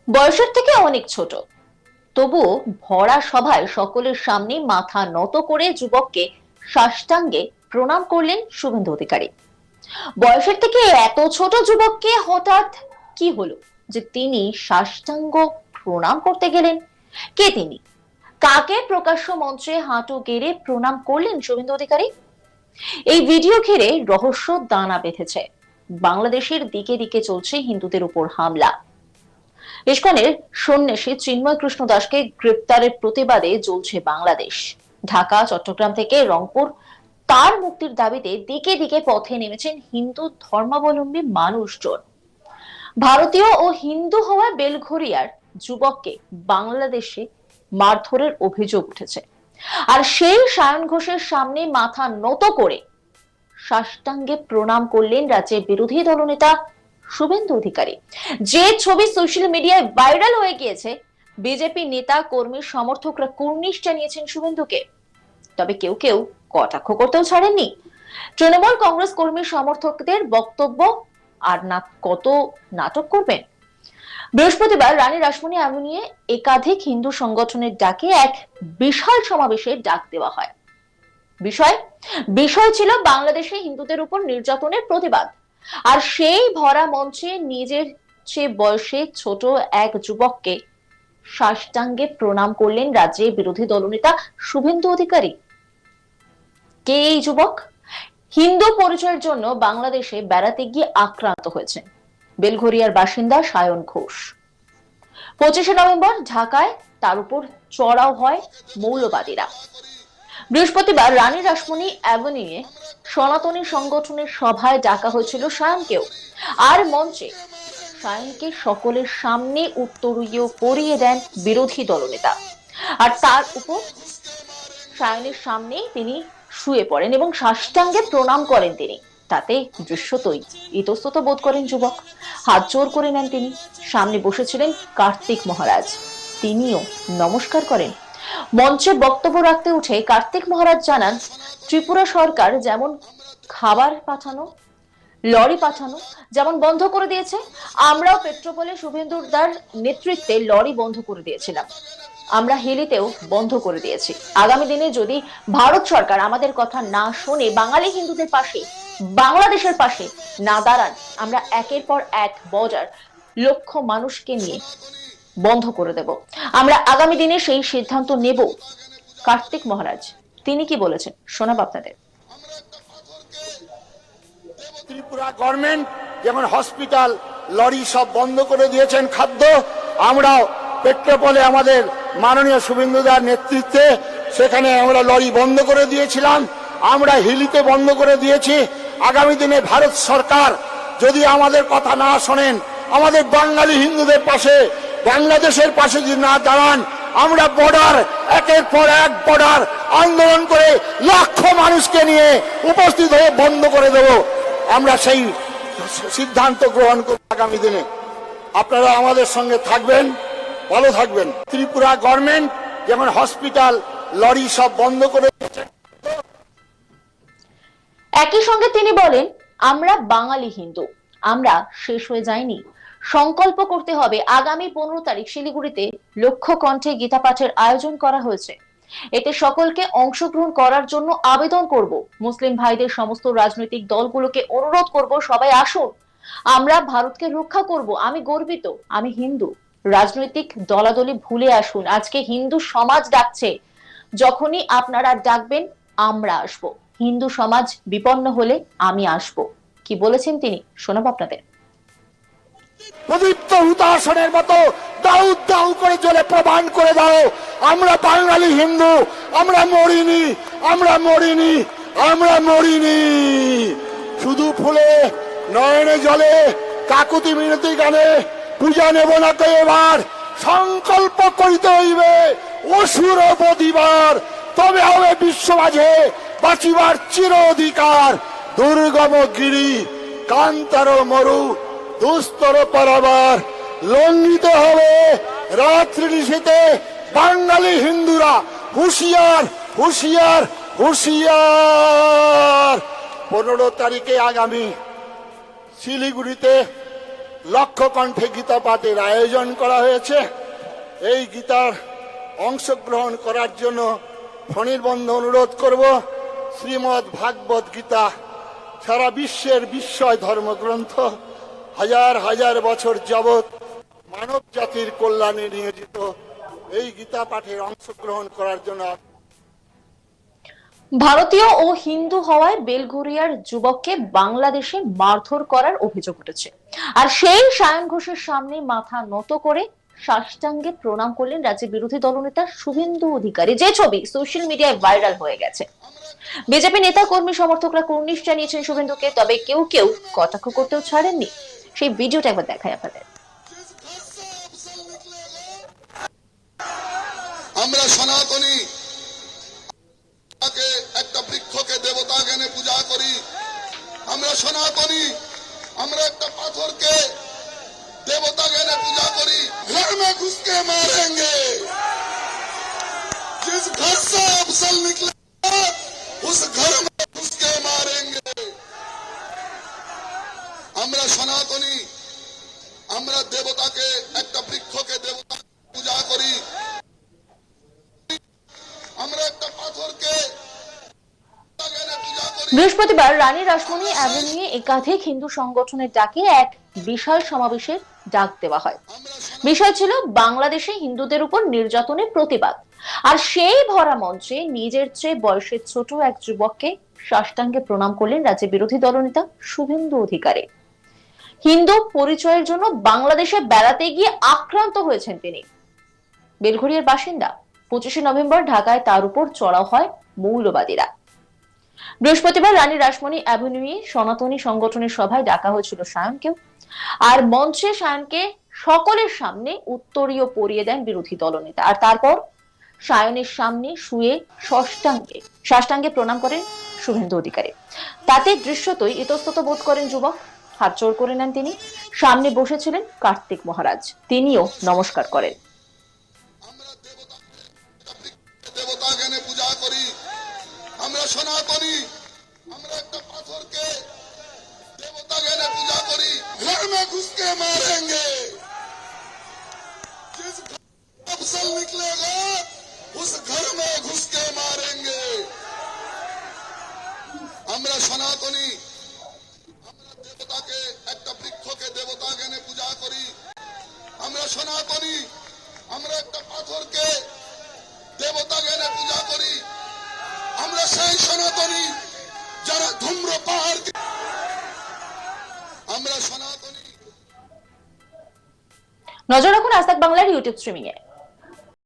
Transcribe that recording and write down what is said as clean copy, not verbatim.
বয়সের থেকে অনেক ছোট, তবুও ভরা সভায় সকলের সামনে মাথা নত করে যুবককে সাষ্টাঙ্গে প্রণাম করলেন শুভেন্দু অধিকারী। বয়সের থেকে এত ছোট যুবককে হঠাৎ কি হলো যে তিনি সাষ্টাঙ্গ প্রণাম করতে গেলেন? কে তিনি? কাকে প্রকাশ্য মঞ্চে হাঁটু গেড়ে প্রণাম করলেন শুভেন্দু অধিকারী? এই ভিডিও ঘিরে রহস্য দানা বেঁধেছে। বাংলাদেশের দিকে দিকে চলছে হিন্দুদের উপর হামলা। ইস্কনের সন্ন্যাসী চিন্ময় কৃষ্ণ দাসকে গ্রেপ্তারের প্রতিবাদে জ্বলছে বাংলাদেশ। ঢাকা, চট্টগ্রাম থেকে রংপুর তার মুক্তির দাবিতে দিকে দিকে পথে নেমেছেন হিন্দু ধর্মাবলম্বী মানুষজন। ভারতীয় ও হিন্দু হওয়া বেলঘরিয়ার যুবককে বাংলাদেশে মারধরের অভিযোগ উঠেছে। আর সেই সায়ন ঘোষের সামনে মাথা নত করে সাষ্টাঙ্গে প্রণাম করলেন রাজ্যের বিরোধী দলনেতা শুভেন্দু অধিকারী। যে ছবি সোশ্যাল মিডিয়ায় ভাইরাল হয়ে গিয়েছে, বিজেপি নেতা কর্মী সমর্থকরা কুর্নিশ জানিয়েছেন শুভেন্দুকে। তবে কেউ কেউ কটাক্ষ করতেও ছাড়েননি। তৃণমূল কংগ্রেস কর্মী সমর্থকদের বক্তব্য, আর না কত নাটক করবেন। বৃহস্পতিবার রানী রাসমণি অ্যাভিনিউয়ে একাধিক হিন্দু সংগঠনের ডাকে এক বিশাল সমাবেশের ডাক দেওয়া হয়। বিষয় ছিল বাংলাদেশে হিন্দুদের উপর নির্যাতনের প্রতিবাদ। আর সেই ভরা মঞ্চে নিজের চেয়ে বয়সে ছোট এক যুবককে সাষ্টাঙ্গে প্রণাম করলেন রাজ্যের বিরোধী দলনেতা শুভেন্দু অধিকারী। কে এই যুবক? হিন্দু পরিচয়ের জন্য বাংলাদেশে বেড়াতে গিয়ে আক্রান্ত হয়েছেন বেলঘরিয়ার বাসিন্দা সায়ন ঘোষ। 25শে নভেম্বর ঢাকায় তার উপর চড়াও হয় মৌলবাদীরা। বৃহস্পতিবার রানী রাসমণি অ্যাভিনিউয়ে সনাতনী সংগঠনের সভায় ডাকা হয়েছিল সায়নকেও। আর মঞ্চে সায়নকে সকলের সামনে উত্তরীয় পরিয়ে দেন বিরোধী দলনেতা। আর তার উপর সায়নের সামনে তিনি শুয়ে পড়েন এবং সাষ্টাঙ্গে প্রণাম করেন তিনি। তাতে দৃশ্যতই ইতস্তত বোধ করেন যুবক। হাত জোর করে নেন তিনি। সামনে বসেছিলেন কার্তিক মহারাজ, তিনিও নমস্কার করেন। মঞ্চে বক্তব্য রাখতে উঠে কার্তিক মহারাজ জানান, ত্রিপুরা সরকার যেমন খাবার পাঠানো, লরি পাঠানো যেমন বন্ধ করে দিয়েছে, আমরাও পেট্রোপোলে শুভেন্দুর দার নেতৃত্বে লরি বন্ধ করে দিয়েছিলাম। আমরা হেলিতেও বন্ধ করে দিয়েছি। আগামী দিনে যদি ভারত সরকার আমাদের কথা না শোনে, বাঙালি হিন্দুদের পাশে, বাংলাদেশের পাশে না দাঁড়ান, আমরা একের পর এক বর্ডার লক্ষ মানুষকে নিয়ে বন্ধ করে দেব। আমরা আগামী দিনে সেই সিদ্ধান্ত নেব। কার্তিক মহারাজ তিনি কি বলেছেন শোনাব আপনাদের। ত্রিপুরা গভর্নমেন্ট যেমন হসপিটাল, লরি সব বন্ধ করে দিয়েছেন, খাদ্য, আমরাও পেট্রোপোলে আমাদের মাননীয় শুভেন্দুদার নেতৃত্বে সেখানে আমরা লরি বন্ধ করে দিয়েছিলাম, আমরা হিলিতে বন্ধ করে দিয়েছি। আগামী দিনে ভারত সরকার যদি আমাদের কথা না শোনেন, আমাদের বাঙালি হিন্দুদের পাশে, বাংলাদেশের পাশে যদি না দাঁড়ান, আমরা বর্ডার একের পর এক বর্ডার আন্দোলন করে লক্ষ মানুষকে নিয়ে উপস্থিত হয়ে বন্ধ করে দেব। আমরা সেই সিদ্ধান্ত গ্রহণ করব আগামী দিনে। আপনারা আমাদের সঙ্গে থাকবেন, ভালো থাকবেন। ত্রিপুরা গভর্নমেন্ট যেমন হসপিটাল, লরি সব বন্ধ করে। একই সঙ্গে তিনি বলেন, আমরা বাঙালি হিন্দু, আমরা শেষ হয়ে যাইনি। সংকল্প করতে হবে। আগামী 15 তারিখ শিলিগুড়িতে লক্ষ কণ্ঠে গীতা পাঠের আয়োজন করা হয়েছে। এতে সকলকে অংশগ্রহণ করার জন্য আবেদন করব। মুসলিম ভাইদের সমস্ত রাজনৈতিক দলগুলোকে অনুরোধ করব, সবাই আসুন, আমরা ভারতকে রক্ষা করব। আমি গর্বিত, আমি হিন্দু। রাজনৈতিক দলাদলি ভুলে আসুন। আজকে হিন্দু সমাজ ডাকছে, যখনই আপনারা ডাকবেন আমরা আসব। হিন্দু সমাজ বিপন্ন হলে আমি আসব। কি বলেছেন তিনি শোনাব আপনাদের। প্রদীপ্ত হুতাশনের মতো দাউ দাউ করে জ্বলে প্রমাণ করে দাও, আমরা বাঙালি হিন্দু, আমরা মরিনি, আমরা মরিনি, আমরা মরিনি। শুধু ফুলে নয়নে জলে কাকুতি মিনতি গানে পূজা নেব না তো, এবার সংকল্প করিতে হইবে অসুর বদিবার, তবে হবে বিশ্ব মাঝে বাঁচিবার চির অধিকার। দুর্গম গিরি কান্তার মরু দুস্তর পারাবার লঙ্ঘিত হবে রাত্রি নিশীতে বাঙালি হিন্দুরা। হুঁশিয়ার, হুঁশিয়ার, হুঁশিয়ার। 15 তারিখে আগামী শিলিগুড়িতে লক্ষ কণ্ঠে গীতা পাঠের আয়োজন করা হয়েছে। এই গীতার অংশগ্রহণ করার জন্য ফণির্বন্ধ অনুরোধ করব। শ্রীমদ্ ভাগবত গীতা সারা বিশ্বের বিস্ময় ধর্মগ্রন্থ, হাজার হাজার বছর যাবৎ মানব জাতির কল্যাণে নিয়োজিত। এই গীতা পাঠের অংশগ্রহণ করার জন্য ভারতীয় ও হিন্দু হওয়ায় বেলঘরিয়ার যুবককে বাংলাদেশে মারধর করার অভিযোগ উঠেছে। আর সেই সায়ন ঘোষের সামনে মাথা নত করে সাষ্টাঙ্গে প্রণাম করলেন রাজ্যের বিরোধী দলনেতা শুভেন্দু অধিকারী, যে ছবি সোশ্যাল মিডিয়ায় ভাইরাল হয়ে গেছে। বিজেপি নেতা কর্মী সমর্থকরা কুর্নিশ জানিয়েছেন শুভেন্দুকে, তবে কেউ কেউ কটাক্ষ করতেও ছাড়েননি। সেই ভিডিওটা একবার দেখাই আপনাদের। আমরা সনাতনী একটা বৃক্ষকে দেবতা জ্ঞানে পূজা করি। আমরা সনাতনী, আমরা একটা পাথরকে देवता कहने पूजा करी। घर में घुस के मारेंगे, जिस घर से अफसल निकलेगा उस घर में घुस के मारेंगे। আমরা সনাতনী, আমরা দেবতাকে একটা বৃক্ষকে দেবতা পূজা করি। আমরা একটা পাথরকে বৃহস্পতিবার রানী রাসমণি অ্যাভিনিউয়ে একাধিক হিন্দু সংগঠনের ডাকে এক বিশাল সমাবেশের ডাক দেওয়া হয়। বিষয় ছিল বাংলাদেশে হিন্দুদের উপর নির্যাতনের প্রতিবাদ। আর সেই ভরা মঞ্চে নিজের চেয়ে বয়সে ছোট এক যুবককে সাষ্টাঙ্গে প্রণাম করলেন রাজ্যের বিরোধী দলনেতা শুভেন্দু অধিকারী। হিন্দু পরিচয়ের জন্য বাংলাদেশে বেড়াতে গিয়ে আক্রান্ত হয়েছেন তিনি। বেলঘরিয়ার বাসিন্দা। 25শে নভেম্বর ঢাকায় তার উপর চড়াও হয় মৌলবাদীরা। বৃহস্পতিবার রানী রাসমণি অ্যাভিনিউয়ে সনাতনী সংগঠনের সভায় ডাকা হয়েছিল সায়নকেও। আর মঞ্চে সায়নকে সকলের সামনে উত্তরীয় পরিয়ে দেন বিরোধী দলনেতা। আর তারপর সায়নের সামনে শুয়ে সাষ্টাঙ্গে প্রণাম করেন শুভেন্দু অধিকারী। তাতে দৃশ্যতই ইতস্তত বোধ করেন যুবক, হাত জোড় করে নেন তিনি। সামনে বসেছিলেন কার্তিক মহারাজ, তিনিও নমস্কার করেন। দেবতা জ্ঞানে পূজা করি। আমরা সনাতনী, আমরা একটা পাথরকে देवता कहने पूजा करी। घर में घुस के मारेंगे, जिस घर से अफसल निकलेगा उस घर में घुस के मारेंगे। আমরা সনাতনী, আমরা দেবতাকে একটা বৃক্ষকে দেবতা জ্ঞানে পূজা করি। আমরা সনাতনী, আমরা একটা পাথরকে দেবতা জ্ঞানে পূজা করি। আমরা সেই সনাতনী যারা ধূম্রপান, আমরা সনাতনী। নজর রাখুন আজ তাক বাংলার ইউটিউব স্ট্রিমিং এ।